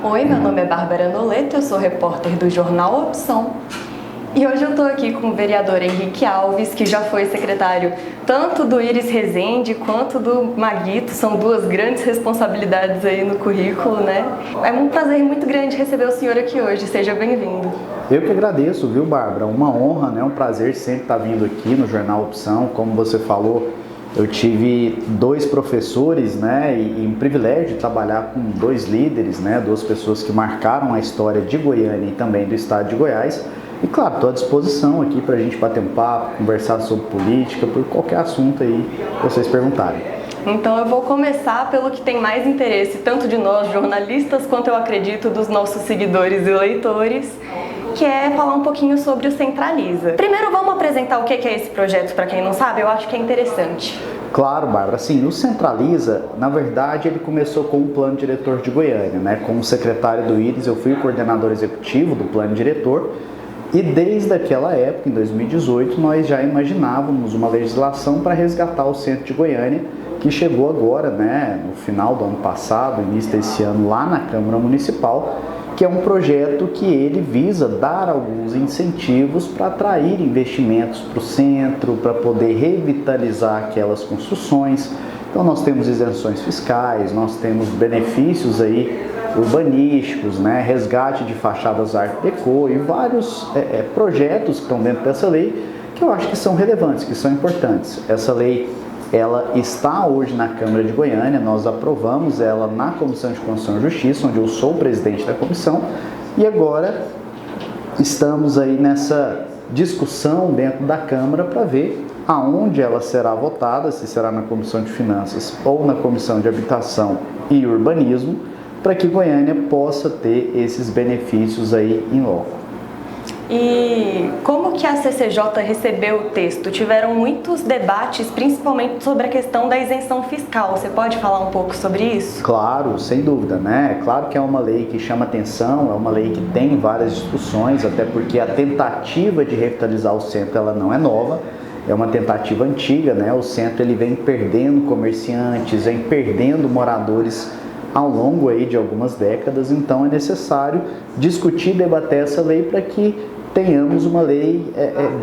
Oi, meu nome é Bárbara Noleto, eu sou repórter do jornal Opção. E hoje eu estou aqui com o vereador Henrique Alves, que já foi secretário tanto do Iris Rezende quanto do Maguito, são duas grandes responsabilidades aí no currículo, né? É um prazer muito grande receber o senhor aqui hoje, seja bem-vindo. Eu que agradeço, viu, Bárbara? Uma honra, né? Um prazer sempre estar vindo aqui no Jornal Opção. Como você falou, eu tive dois professores, né? E um privilégio de trabalhar com dois líderes, né? Duas pessoas que marcaram a história de Goiânia e também do estado de Goiás. E claro, estou à disposição aqui para a gente bater um papo, conversar sobre política, por qualquer assunto aí que vocês perguntarem. Então eu vou começar pelo que tem mais interesse, tanto de nós jornalistas, quanto eu acredito dos nossos seguidores e leitores, que é falar um pouquinho sobre o Centraliza. Primeiro vamos apresentar o que é esse projeto para quem não sabe, eu acho que é interessante. Claro, Bárbara. Sim, o Centraliza, na verdade, ele começou com o Plano Diretor de Goiânia, né? Como secretário do Iris, eu fui o coordenador executivo do Plano Diretor. E desde aquela época, em 2018, nós já imaginávamos uma legislação para resgatar o centro de Goiânia, que chegou agora, né, no final do ano passado, início desse ano, lá na Câmara Municipal, que é um projeto que ele visa dar alguns incentivos para atrair investimentos para o centro, para poder revitalizar aquelas construções. Então nós temos isenções fiscais, nós temos benefícios aí urbanísticos, né, resgate de fachadas Art Deco e vários projetos que estão dentro dessa lei que eu acho que são relevantes, que são importantes. Essa lei, ela está hoje na Câmara de Goiânia, nós aprovamos ela na Comissão de Constituição e Justiça, onde eu sou o presidente da comissão, e agora estamos aí nessa discussão dentro da Câmara para ver aonde ela será votada, se será na Comissão de Finanças ou na Comissão de Habitação e Urbanismo, para que Goiânia possa ter esses benefícios aí em loco. E como que a CCJ recebeu o texto? Tiveram muitos debates, principalmente sobre a questão da isenção fiscal. Você pode falar um pouco sobre isso? Claro, sem dúvida, né? Claro que é uma lei que chama atenção, é uma lei que tem várias discussões, até porque a tentativa de revitalizar o centro, ela não é nova, é uma tentativa antiga, né? O centro, ele vem perdendo comerciantes, vem perdendo moradores ao longo aí de algumas décadas, então é necessário discutir e debater essa lei para que tenhamos uma lei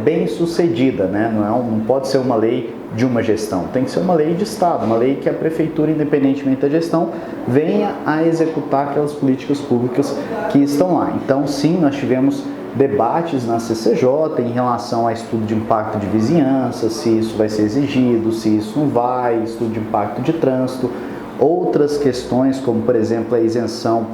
bem sucedida, né? Não pode ser uma lei de uma gestão, tem que ser uma lei de Estado, uma lei que a Prefeitura, independentemente da gestão, venha a executar aquelas políticas públicas que estão lá. Então sim, nós tivemos debates na CCJ em relação a estudo de impacto de vizinhança, se isso vai ser exigido, se isso não vai, estudo de impacto de trânsito, outras questões, como por exemplo a isenção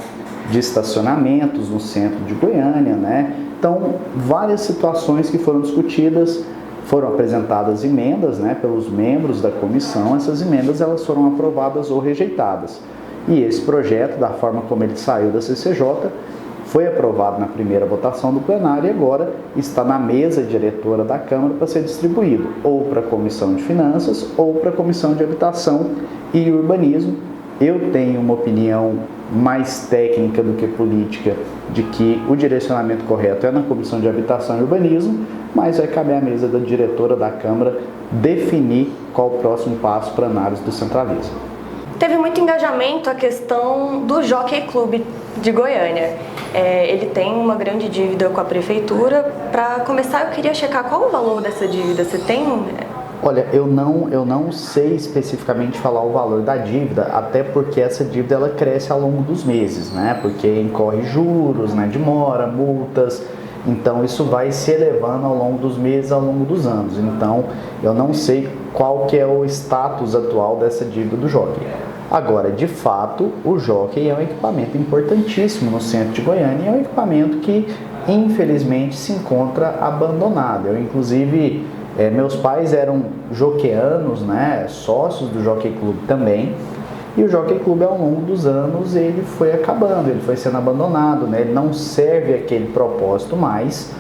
de estacionamentos no centro de Goiânia, né? Então, várias situações que foram discutidas, foram apresentadas emendas, né, pelos membros da comissão, essas emendas elas foram aprovadas ou rejeitadas. E esse projeto, da forma como ele saiu da CCJ, foi aprovado na primeira votação do plenário e agora está na mesa diretora da Câmara para ser distribuído ou para a Comissão de Finanças ou para a Comissão de Habitação e Urbanismo. Eu tenho uma opinião mais técnica do que política de que o direcionamento correto é na Comissão de Habitação e Urbanismo, mas vai caber à mesa da diretora da Câmara definir qual o próximo passo para a análise do Centraliza. Teve muito engajamento a questão do Jockey Clube de Goiânia. Ele tem uma grande dívida com a Prefeitura. Para começar, eu queria checar qual o valor dessa dívida. Você tem? Olha, eu não sei especificamente falar o valor da dívida, até porque essa dívida ela cresce ao longo dos meses, né? Porque incorre juros, né? Demora, multas, então isso vai se elevando ao longo dos meses, ao longo dos anos. Então, eu não sei qual que é o status atual dessa dívida do Jockey. Agora, de fato, o Jockey é um equipamento importantíssimo no centro de Goiânia e é um equipamento que, infelizmente, se encontra abandonado. Eu, inclusive, meus pais eram joqueanos, né, sócios do Jockey Clube também, e o Jockey Clube ao longo dos anos ele foi acabando, ele foi sendo abandonado, né, ele não serve aquele propósito mais.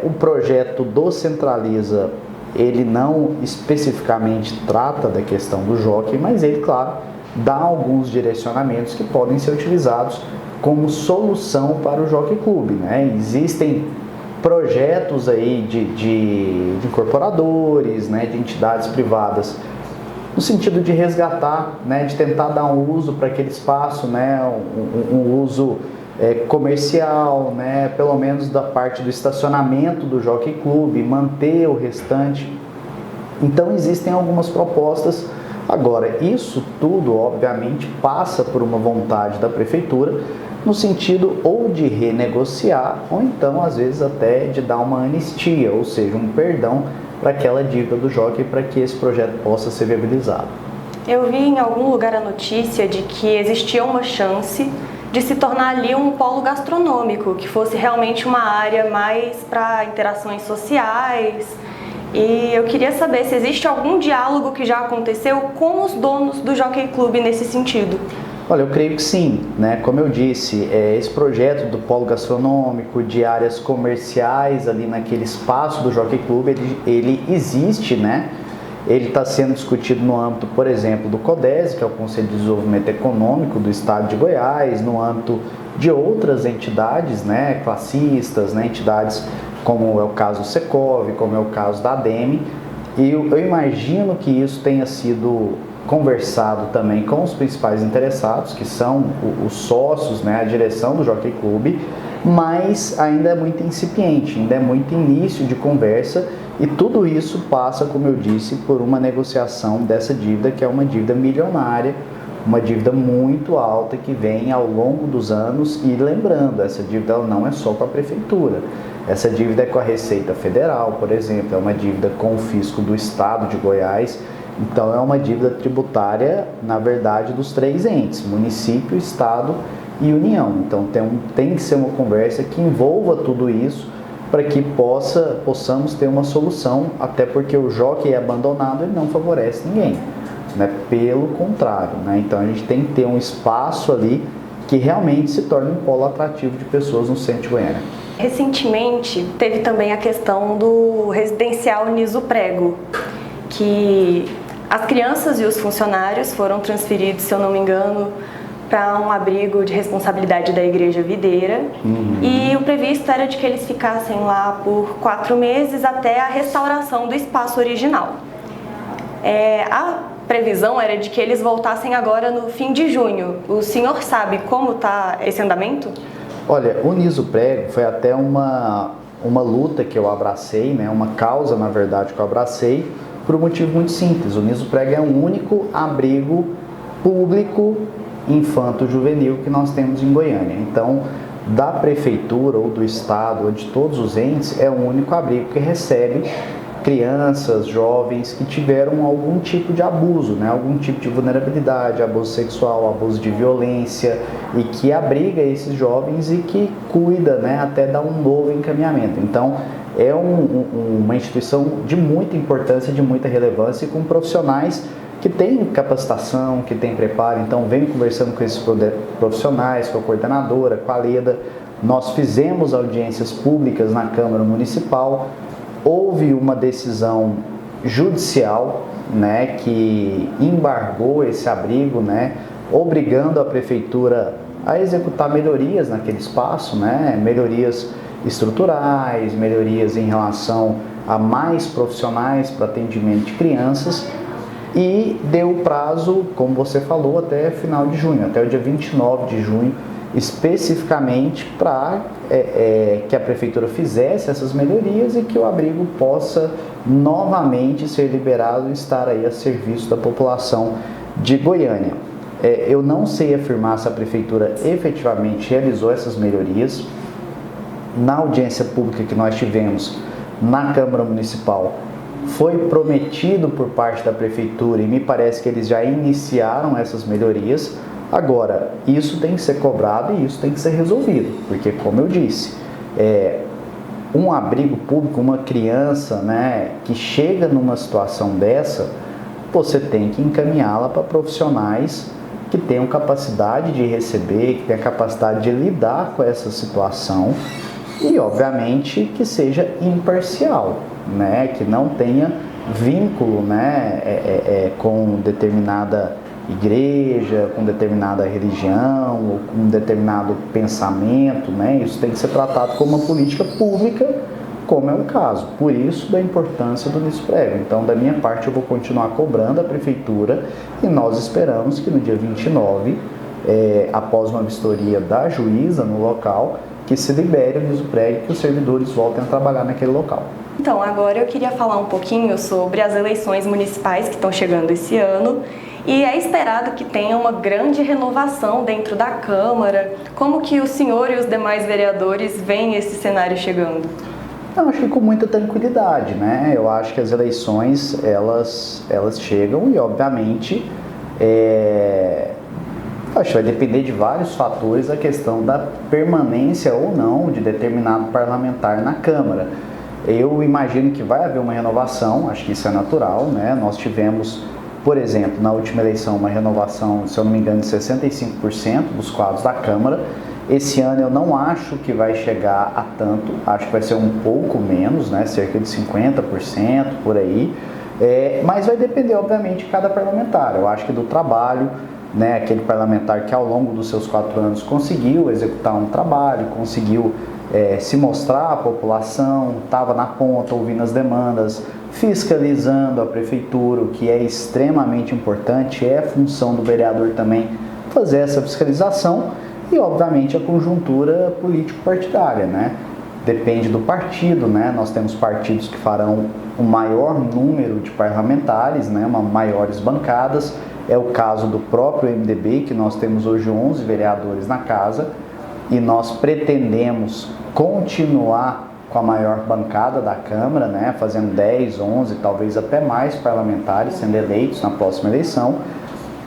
O projeto do Centraliza, ele não especificamente trata da questão do jockey, mas ele, claro, dá alguns direcionamentos que podem ser utilizados como solução para o Jockey Clube, né? Existem projetos aí de incorporadores, né, de entidades privadas no sentido de resgatar, né, de tentar dar um uso para aquele espaço, né, um uso comercial, né, pelo menos da parte do estacionamento do Jockey Club, manter o restante. Então existem algumas propostas. Agora, isso tudo, obviamente, passa por uma vontade da prefeitura, no sentido ou de renegociar, ou então, às vezes, até de dar uma anistia, ou seja, um perdão para aquela dívida do jockey, para que esse projeto possa ser viabilizado. Eu vi em algum lugar a notícia de que existia uma chance de se tornar ali um polo gastronômico, que fosse realmente uma área mais para interações sociais. E eu queria saber se existe algum diálogo que já aconteceu com os donos do Jockey Club nesse sentido. Olha, eu creio que sim, né? Como eu disse, esse projeto do polo gastronômico, de áreas comerciais ali naquele espaço do Jockey Club, ele existe, né? Ele está sendo discutido no âmbito, por exemplo, do CODES, que é o Conselho de Desenvolvimento Econômico do Estado de Goiás, no âmbito de outras entidades, né? Classistas, né? Entidades como é o caso do Secov, como é o caso da ADEME, e eu imagino que isso tenha sido conversado também com os principais interessados, que são os sócios, né, a direção do Jockey Club, mas ainda é muito incipiente, ainda é muito início de conversa, e tudo isso passa, como eu disse, por uma negociação dessa dívida, que é uma dívida milionária, uma dívida muito alta que vem ao longo dos anos. E lembrando, essa dívida não é só com a prefeitura, essa dívida é com a Receita Federal, por exemplo, é uma dívida com o fisco do Estado de Goiás. Então é uma dívida tributária, na verdade, dos três entes, município, Estado e União. Então tem que ser uma conversa que envolva tudo isso para que possamos ter uma solução, até porque o jockey abandonado ele não favorece ninguém, né? Pelo contrário, né? Então a gente tem que ter um espaço ali que realmente se torne um polo atrativo de pessoas no centro de Goiânia. Recentemente teve também a questão do residencial Niso Prego, que as crianças e os funcionários foram transferidos, se eu não me engano, para um abrigo de responsabilidade da Igreja Videira. E o previsto era de que eles ficassem lá por 4 meses até a restauração do espaço original. A previsão era de que eles voltassem agora no fim de junho. O senhor sabe como está esse andamento? Olha, o Niso Prego foi até uma luta que eu abracei, né? Uma causa, na verdade, que eu abracei, por um motivo muito simples. O Niso Prego é o único abrigo público infanto-juvenil que nós temos em Goiânia. Então, da prefeitura ou do estado ou de todos os entes, é o único abrigo que recebe crianças, jovens que tiveram algum tipo de abuso, né? Algum tipo de vulnerabilidade, abuso sexual, abuso de violência, e que abriga esses jovens e que cuida, né? Até dar um novo encaminhamento. Então, é uma instituição de muita importância, de muita relevância, e com profissionais que têm capacitação, que têm preparo. Então, venho conversando com esses profissionais, com a coordenadora, com a Leda. Nós fizemos audiências públicas na Câmara Municipal. Houve uma decisão judicial, né, que embargou esse abrigo, né, obrigando a prefeitura a executar melhorias naquele espaço, né, melhorias estruturais, melhorias em relação a mais profissionais para atendimento de crianças, e deu prazo, como você falou, até final de junho, até o dia 29 de junho, especificamente para que a prefeitura fizesse essas melhorias e que o abrigo possa novamente ser liberado e estar aí a serviço da população de Goiânia. Eu não sei afirmar se a prefeitura efetivamente realizou essas melhorias. Na audiência pública que nós tivemos na Câmara Municipal, foi prometido por parte da prefeitura, e me parece que eles já iniciaram essas melhorias. Agora, isso tem que ser cobrado e isso tem que ser resolvido, porque, como eu disse, um abrigo público, uma criança, né, que chega numa situação dessa, você tem que encaminhá-la para profissionais que tenham capacidade de receber, que tenham capacidade de lidar com essa situação e, obviamente, que seja imparcial, né, que não tenha vínculo, né, com determinada igreja, com determinada religião, ou com determinado pensamento, né? Isso tem que ser tratado como uma política pública, como é o caso. Por isso, da importância do início prévio. Então, da minha parte, eu vou continuar cobrando a Prefeitura e nós esperamos que no dia 29, após uma vistoria da juíza no local, que se libere o início prévio e que os servidores voltem a trabalhar naquele local. Então, agora eu queria falar um pouquinho sobre as eleições municipais que estão chegando esse ano. E é esperado que tenha uma grande renovação dentro da Câmara. Como que o senhor e os demais vereadores veem esse cenário chegando? Eu acho que com muita tranquilidade, né? Eu acho que as eleições, elas chegam e, obviamente, acho que vai depender de vários fatores a questão da permanência ou não de determinado parlamentar na Câmara. Eu imagino que vai haver uma renovação, acho que isso é natural, né? Nós tivemos, por exemplo, na última eleição, uma renovação, se eu não me engano, de 65% dos quadros da Câmara. Esse ano eu não acho que vai chegar a tanto, acho que vai ser um pouco menos, né? Cerca de 50% por aí. Mas vai depender, obviamente, de cada parlamentar. Eu acho que do trabalho, né? Aquele parlamentar que ao longo dos seus 4 anos conseguiu executar um trabalho, conseguiu se mostrar à população, estava na ponta, ouvindo as demandas, fiscalizando a prefeitura, o que é extremamente importante, é função do vereador também fazer essa fiscalização e, obviamente, a conjuntura político-partidária, né? Depende do partido, né? Nós temos partidos que farão um maior número de parlamentares, né? Maiores bancadas, é o caso do próprio MDB, que nós temos hoje 11 vereadores na casa e nós pretendemos continuar com a maior bancada da Câmara, né, fazendo 10, 11, talvez até mais parlamentares sendo eleitos na próxima eleição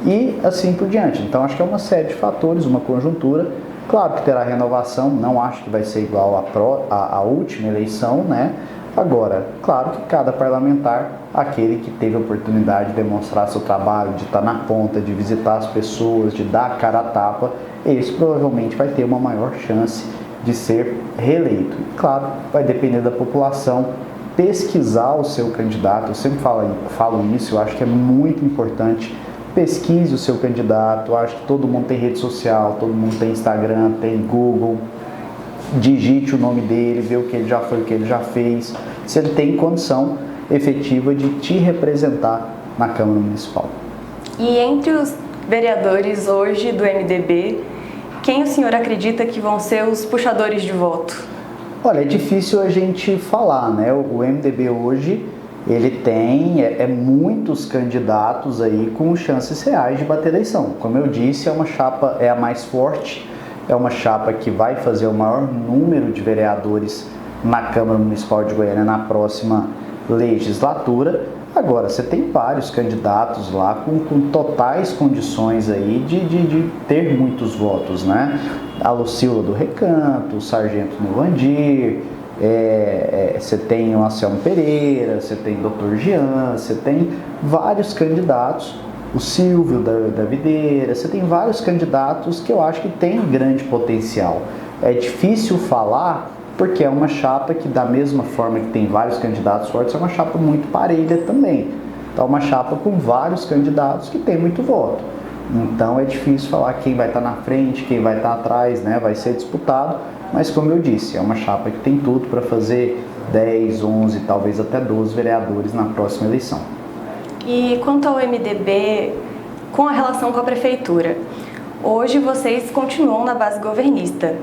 e assim por diante. Então acho que é uma série de fatores, uma conjuntura. Claro que terá renovação, não acho que vai ser igual à última eleição, né? Agora, claro que cada parlamentar, aquele que teve a oportunidade de demonstrar seu trabalho, de estar na ponta, de visitar as pessoas, de dar a cara a tapa, esse provavelmente vai ter uma maior chance de ser reeleito. E, claro, vai depender da população pesquisar o seu candidato. Eu sempre falo isso, eu acho que é muito importante. Pesquise o seu candidato. Eu acho que todo mundo tem rede social, todo mundo tem Instagram, tem Google. Digite o nome dele, vê o que ele já foi, o que ele já fez. Se ele tem condição efetiva de te representar na Câmara Municipal. E entre os vereadores hoje do MDB, quem o senhor acredita que vão ser os puxadores de voto? Olha, é difícil a gente falar, né? O MDB hoje, ele tem muitos candidatos aí com chances reais de bater a eleição. Como eu disse, é uma chapa, é a mais forte, é uma chapa que vai fazer o maior número de vereadores na Câmara Municipal de Goiânia na próxima legislatura. Agora, você tem vários candidatos lá com totais condições aí de ter muitos votos, né? A Lucila do Recanto, o Sargento Novandir, você tem o Anselmo Pereira, você tem o Dr. Jean, você tem vários candidatos, o Silvio da Videira, você tem vários candidatos que eu acho que tem grande potencial. É difícil falar porque é uma chapa que, da mesma forma que tem vários candidatos fortes, é uma chapa muito parelha também. Então, é uma chapa com vários candidatos que tem muito voto. Então, é difícil falar quem vai estar na frente, quem vai estar atrás, né? Vai ser disputado, mas como eu disse, é uma chapa que tem tudo para fazer 10, 11, talvez até 12 vereadores na próxima eleição. E quanto ao MDB, com a relação com a Prefeitura, hoje vocês continuam na base governista.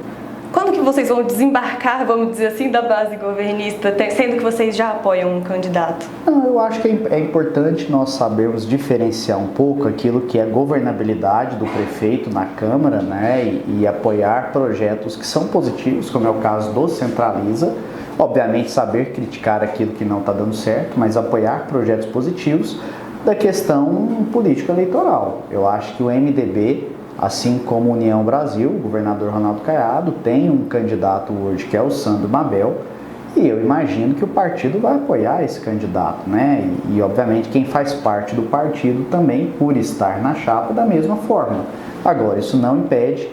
Quando que vocês vão desembarcar, vamos dizer assim, da base governista, sendo que vocês já apoiam um candidato? Não, eu acho que é importante nós sabermos diferenciar um pouco aquilo que é governabilidade do prefeito na Câmara, né, e apoiar projetos que são positivos, como é o caso do Centraliza. Obviamente, saber criticar aquilo que não está dando certo, mas apoiar projetos positivos da questão político-eleitoral. Eu acho que o MDB, assim como a União Brasil, o governador Ronaldo Caiado, tem um candidato hoje que é o Sandro Mabel, e eu imagino que o partido vai apoiar esse candidato, né? E obviamente quem faz parte do partido também, por estar na chapa, da mesma forma. Agora, isso não impede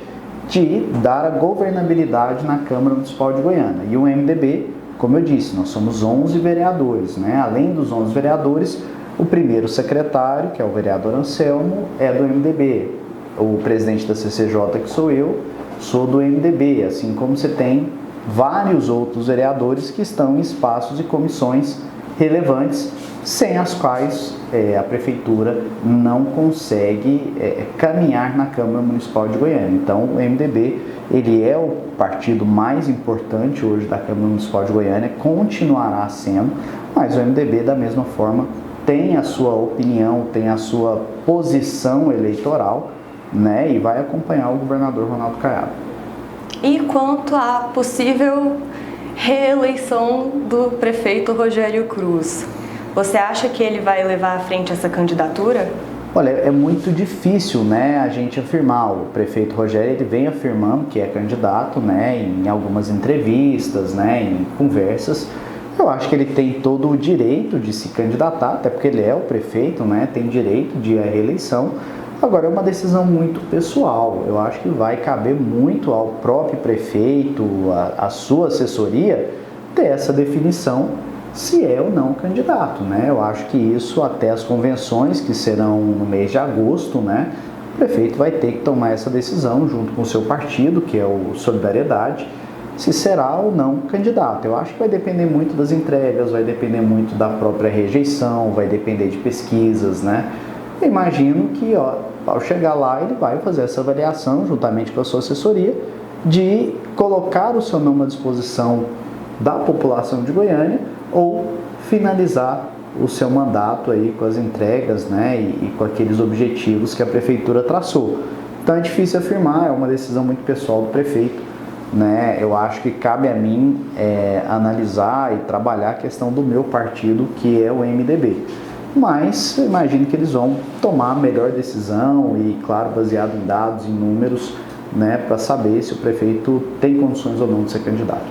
de dar a governabilidade na Câmara Municipal de Goiânia. E o MDB, como eu disse, nós somos 11 vereadores, né? Além dos 11 vereadores, o primeiro secretário, que é o vereador Anselmo, é do MDB. O presidente da CCJ, que sou eu, sou do MDB, assim como você tem vários outros vereadores que estão em espaços e comissões relevantes, sem as quais a Prefeitura não consegue caminhar na Câmara Municipal de Goiânia. Então, o MDB ele é o partido mais importante hoje da Câmara Municipal de Goiânia, continuará sendo, mas o MDB, da mesma forma, tem a sua opinião, tem a sua posição eleitoral, né, e vai acompanhar o governador Ronaldo Caiado. E quanto à possível reeleição do prefeito Rogério Cruz, você acha que ele vai levar à frente essa candidatura? Olha, é muito difícil, né, a gente afirmar. O prefeito Rogério ele vem afirmando que é candidato, né, em algumas entrevistas, né, em conversas. Eu acho que ele tem todo o direito de se candidatar, até porque ele é o prefeito, né, tem direito de ir à reeleição. Agora, é uma decisão muito pessoal. Eu acho que vai caber muito ao próprio prefeito, à sua assessoria, ter essa definição se é ou não candidato, né? Eu acho que isso até as convenções que serão no mês de agosto, né? O prefeito vai ter que tomar essa decisão junto com o seu partido, que é o Solidariedade, se será ou não candidato. Eu acho que vai depender muito das entregas, vai depender muito da própria rejeição, vai depender de pesquisas, né? Eu imagino que, ao chegar lá, ele vai fazer essa avaliação, juntamente com a sua assessoria, de colocar o seu nome à disposição da população de Goiânia ou finalizar o seu mandato aí com as entregas, né, e com aqueles objetivos que a prefeitura traçou. Então é difícil afirmar, é uma decisão muito pessoal do prefeito, né? Eu acho que cabe a mim analisar e trabalhar a questão do meu partido, que é o MDB. Mas eu imagino que eles vão tomar a melhor decisão e, claro, baseado em dados, em números, né, para saber se o prefeito tem condições ou não de ser candidato.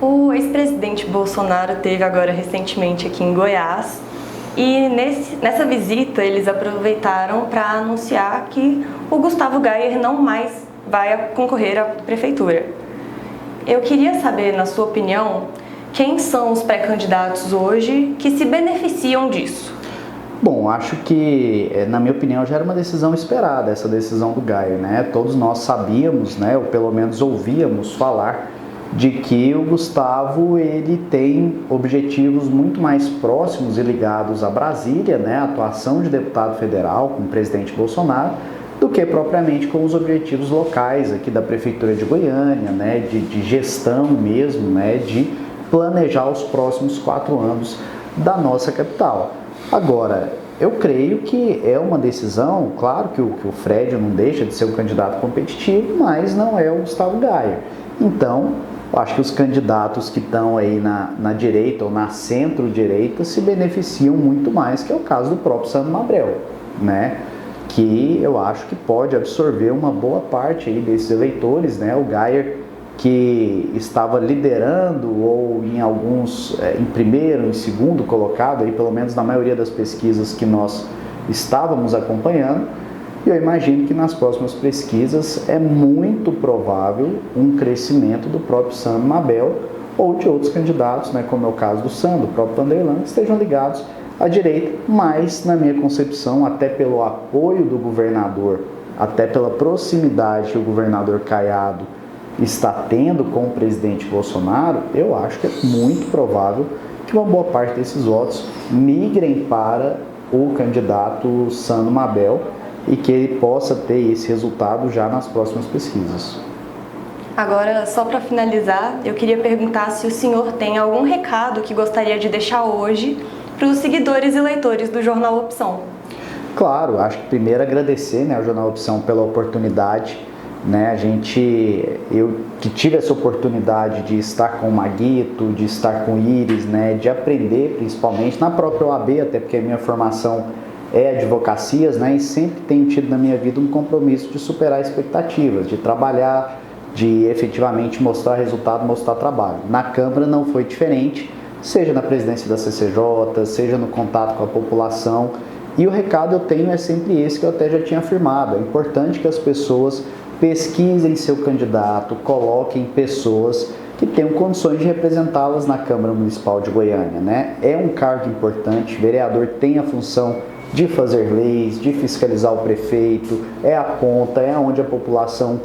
O ex-presidente Bolsonaro esteve agora recentemente aqui em Goiás e nessa visita eles aproveitaram para anunciar que o Gustavo Gayer não mais vai concorrer à prefeitura. Eu queria saber, na sua opinião, quem são os pré-candidatos hoje que se beneficiam disso? Bom, acho que, na minha opinião, já era uma decisão esperada, essa decisão do Gayer, né? Todos nós sabíamos, né, ou pelo menos ouvíamos falar de que o Gustavo ele tem objetivos muito mais próximos e ligados a Brasília, né, a atuação de deputado federal com o presidente Bolsonaro, do que propriamente com os objetivos locais aqui da Prefeitura de Goiânia, né, de gestão mesmo, né, de planejar os próximos 4 anos da nossa capital. Agora, eu creio que é uma decisão, claro que o Fred não deixa de ser um candidato competitivo, mas não é o Gustavo Gayer. Então, eu acho que os candidatos que estão aí na direita ou na centro-direita se beneficiam muito mais, que é o caso do próprio Sandro Mabrel, né? Que eu acho que pode absorver uma boa parte aí desses eleitores, né? O Gayer, que estava liderando ou em alguns, em primeiro, em segundo colocado, aí, pelo menos na maioria das pesquisas que nós estávamos acompanhando, e eu imagino que nas próximas pesquisas é muito provável um crescimento do próprio Sandro Mabel ou de outros candidatos, né, como é o caso do Sandro, do próprio Vanderlan, que estejam ligados à direita, mas, na minha concepção, até pelo apoio do governador, até pela proximidade que o governador Caiado está tendo com o presidente Bolsonaro, eu acho que é muito provável que uma boa parte desses votos migrem para o candidato Sandro Mabel e que ele possa ter esse resultado já nas próximas pesquisas. Agora, só para finalizar, eu queria perguntar se o senhor tem algum recado que gostaria de deixar hoje para os seguidores e leitores do Jornal Opção. Claro, acho que primeiro agradecer, né, ao Jornal Opção pela oportunidade, né, eu que tive essa oportunidade de estar com o Maguito, de estar com o Iris, né, de aprender principalmente na própria OAB, até porque a minha formação é advocacias, né, e sempre tenho tido na minha vida um compromisso de superar expectativas, de trabalhar, de efetivamente mostrar resultado, mostrar trabalho. Na Câmara não foi diferente, seja na presidência da CCJ, seja no contato com a população, e o recado eu tenho é sempre esse que eu até já tinha afirmado, é importante que as pessoas pesquisem seu candidato, coloquem pessoas que tenham condições de representá-las na Câmara Municipal de Goiânia, né? É um cargo importante, o vereador tem a função de fazer leis, de fiscalizar o prefeito, é a ponta, é onde a população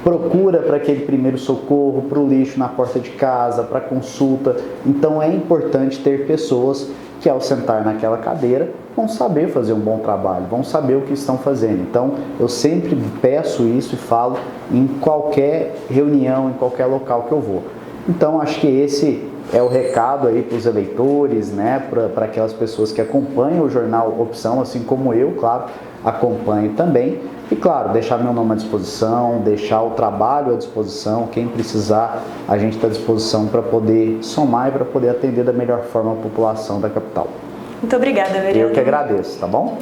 procura para aquele primeiro socorro, para o lixo na porta de casa, para consulta. Então é importante ter pessoas que ao sentar naquela cadeira vão saber fazer um bom trabalho, vão saber o que estão fazendo. Então eu sempre peço isso e falo em qualquer reunião, em qualquer local que eu vou. Então acho que esse é o recado aí para os eleitores, né, para aquelas pessoas que acompanham o jornal Opção, assim como eu, claro, acompanho também. E claro, deixar meu nome à disposição, deixar o trabalho à disposição, quem precisar, a gente está à disposição para poder somar e para poder atender da melhor forma a população da capital. Muito obrigada, vereador. Eu que agradeço, tá bom?